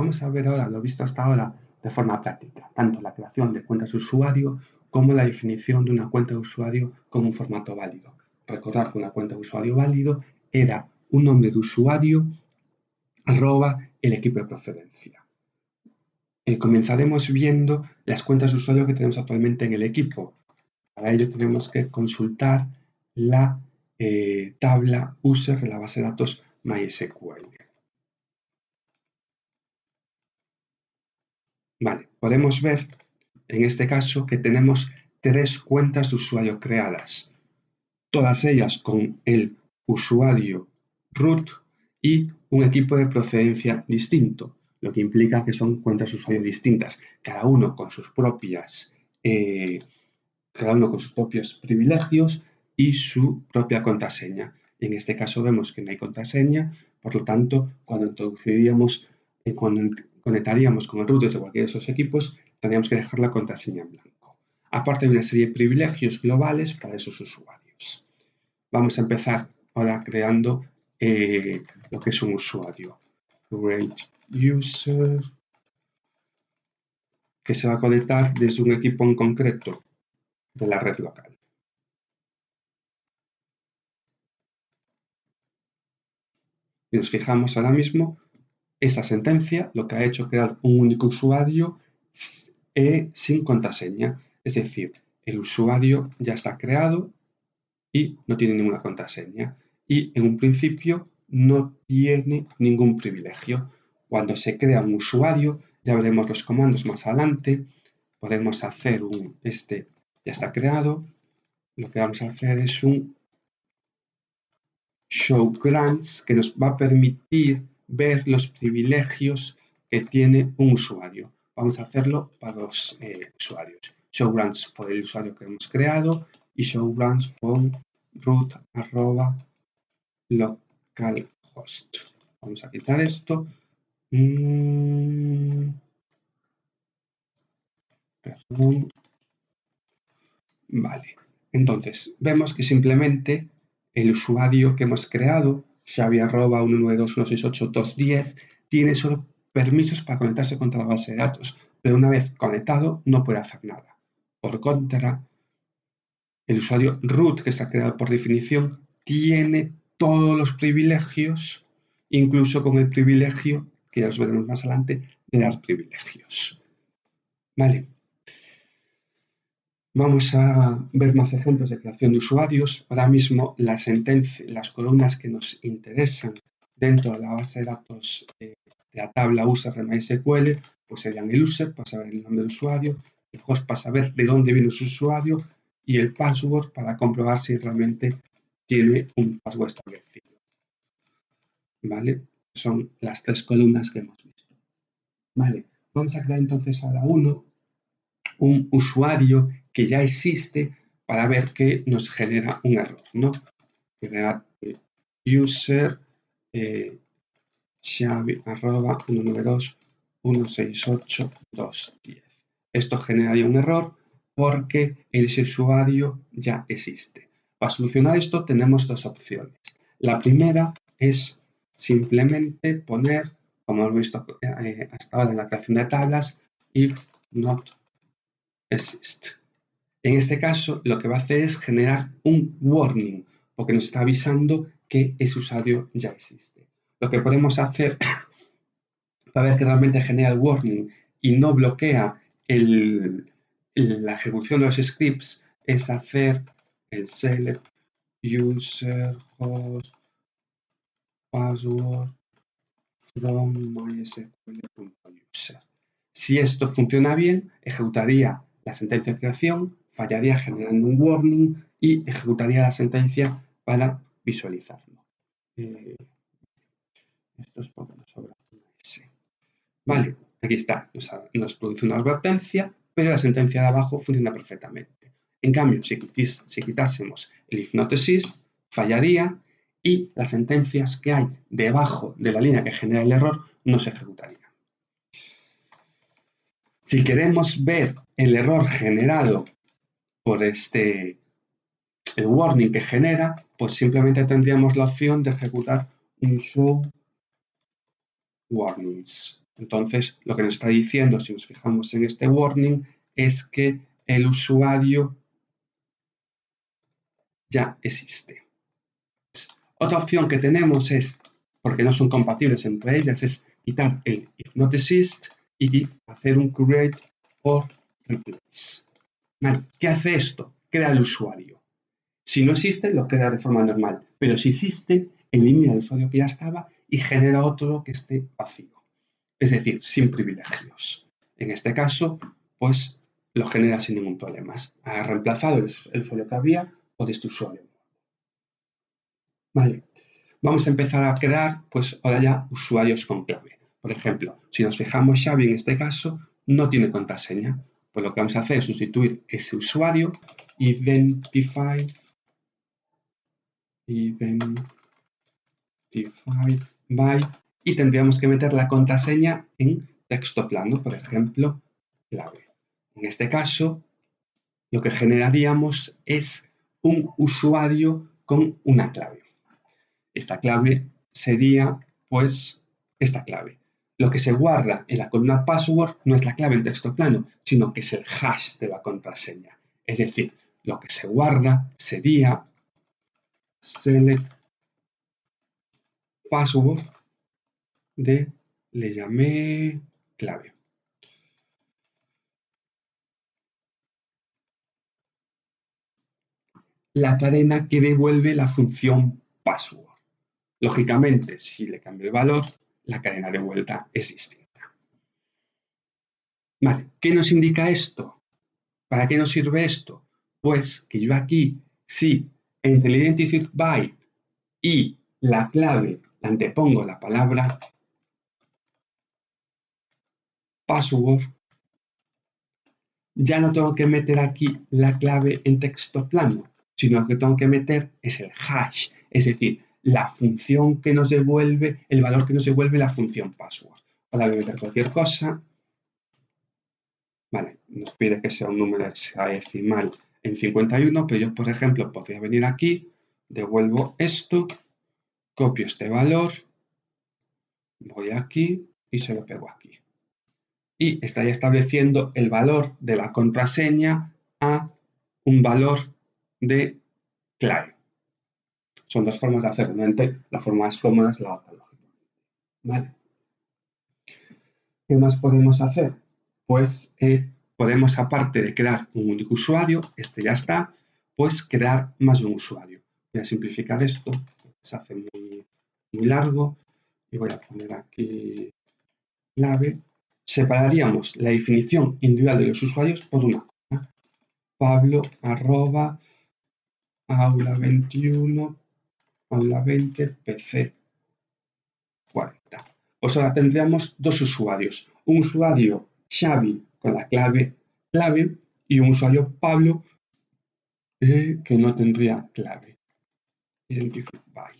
vamos a ver ahora lo visto hasta ahora de forma práctica, tanto la creación de cuentas de usuario como la definición de una cuenta de usuario con un formato válido. Recordar que una cuenta de usuario válido era un nombre de usuario @ el equipo de procedencia. Comenzaremos viendo las cuentas de usuario que tenemos actualmente en el equipo. Para ello tenemos que consultar la tabla user de la base de datos MySQL. Vale, podemos ver en este caso que tenemos 3 cuentas de usuario creadas, todas ellas con el usuario root y un equipo de procedencia distinto, lo que implica que son cuentas de usuario distintas, cada uno con sus propios privilegios y su propia contraseña. En este caso vemos que no hay contraseña, por lo tanto, cuando conectaríamos con el root de cualquiera de esos equipos, tendríamos que dejar la contraseña en blanco. Aparte hay una serie de privilegios globales para esos usuarios. Vamos a empezar ahora creando lo que es un usuario. Create user, que se va a conectar desde un equipo en concreto de la red local. Y nos fijamos ahora mismo, esa sentencia lo que ha hecho es crear un único usuario sin contraseña. Es decir, el usuario ya está creado y no tiene ninguna contraseña. Y en un principio no tiene ningún privilegio. Cuando se crea un usuario, ya veremos los comandos más adelante, podemos hacer ya está creado. Lo que vamos a hacer es un show grants que nos va a permitir ver los privilegios que tiene un usuario.Amos a hacerlo para los usuarios. Show grants por el usuario que hemos creado y show grants from root @localhost. Vamos a quitar esto. Perdón. Vale. Entonces, vemos que simplemente el usuario que hemos creado, xavi@192.168.210, tiene solo permisos para conectarse contra la base de datos, pero una vez conectado no puede hacer nada. Por contra, el usuario root, que está creado por definición, tiene todos los privilegios, incluso con el privilegio, que ya os veremos más adelante, de dar privilegios. Vale. Vamos a ver más ejemplos de creación de usuarios. Ahora mismo las columnas que nos interesan dentro de la base de datos de la tabla user de MySQL, pues serían el user para saber el nombre del usuario, el host para saber de dónde viene su usuario y el password para comprobar si realmente tiene un password establecido. ¿Vale? Son las 3 columnas que hemos visto. Vale, vamos a crear entonces ahora un usuario que ya existe para ver que nos genera un error, ¿no? Crear user xavi@192.168.210. Esto generaría un error porque ese usuario ya existe. Para solucionar esto tenemos 2 opciones. La primera es simplemente poner, como hemos visto hasta ahora en la creación de tablas, if not exist. En este caso, lo que va a hacer es generar un warning, porque nos está avisando que ese usuario ya existe. Lo que podemos hacer para ver que realmente genera el warning y no bloquea la ejecución de los scripts es hacer el select user host password from mysql.user. Si esto funciona bien, ejecutaría la sentencia de creación, fallaría generando un warning y ejecutaría la sentencia para visualizarlo. Esto es porque nos sobra una S. Vale, aquí está, nos produce una advertencia, pero la sentencia de abajo funciona perfectamente. En cambio, si quitásemos el if not exist, fallaría y las sentencias que hay debajo de la línea que genera el error no se ejecutarían. Si queremos ver el error generado por el warning que genera, pues simplemente tendríamos la opción de ejecutar un show warnings. Entonces, lo que nos está diciendo, si nos fijamos en este warning, es que el usuario ya existe. Otra opción que tenemos es, porque no son compatibles entre ellas, es quitar el if not exist y hacer un create or replace. ¿Vale? ¿Qué hace esto? Crea el usuario. Si no existe, lo crea de forma normal, pero si existe, elimina el usuario que ya estaba y genera otro que esté vacío. Es decir, sin privilegios. En este caso, pues lo genera sin ningún problema. Ha reemplazado el usuario que había por este usuario. Vale. Vamos a empezar a crear, pues ahora ya, usuarios con clave. Por ejemplo, si nos fijamos, Xavi en este caso no tiene contraseña. Pues lo que vamos a hacer es sustituir ese usuario, identify by, y tendríamos que meter la contraseña en texto plano, por ejemplo, clave. En este caso, lo que generaríamos es un usuario con una clave. Esta clave sería, pues, esta clave. Lo que se guarda en la columna password no es la clave en texto plano, sino que es el hash de la contraseña. Es decir, lo que se guarda sería select password le llamé clave. La cadena que devuelve la función password. Lógicamente, si le cambio el valor, la cadena de vuelta es distinta. Vale, ¿qué nos indica esto? ¿Para qué nos sirve esto? Pues que yo aquí, si entre el identified by y la clave le antepongo la palabra password, ya no tengo que meter aquí la clave en texto plano, sino que tengo que meter es el hash, es decir, la función que nos devuelve, el valor que nos devuelve la función password. Ahora voy a meter cualquier cosa. Vale, nos pide que sea un número hexadecimal en 51, pero yo, por ejemplo, podría venir aquí, devuelvo esto, copio este valor, voy aquí y se lo pego aquí. Y estaría estableciendo el valor de la contraseña a un valor de clave. Son dos formas de hacerlo. Obviamente, la forma más cómoda es la otra, lógicamente. ¿Vale? ¿Qué más podemos hacer? Pues podemos, aparte de crear un único usuario, este ya está, pues crear más de un usuario. Voy a simplificar esto, se hace muy largo, y voy a poner aquí clave. Separaríamos la definición individual de los usuarios por una cosa. Pablo @aula21 aula20 pc 40. Pues ahora tendríamos dos usuarios. Un usuario Xavi con la clave y un usuario Pablo que no tendría clave. Identify by.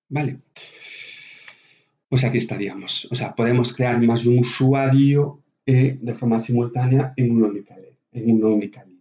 Vale. Pues aquí estaríamos. O sea, podemos crear más de un usuario de forma simultánea en una única línea.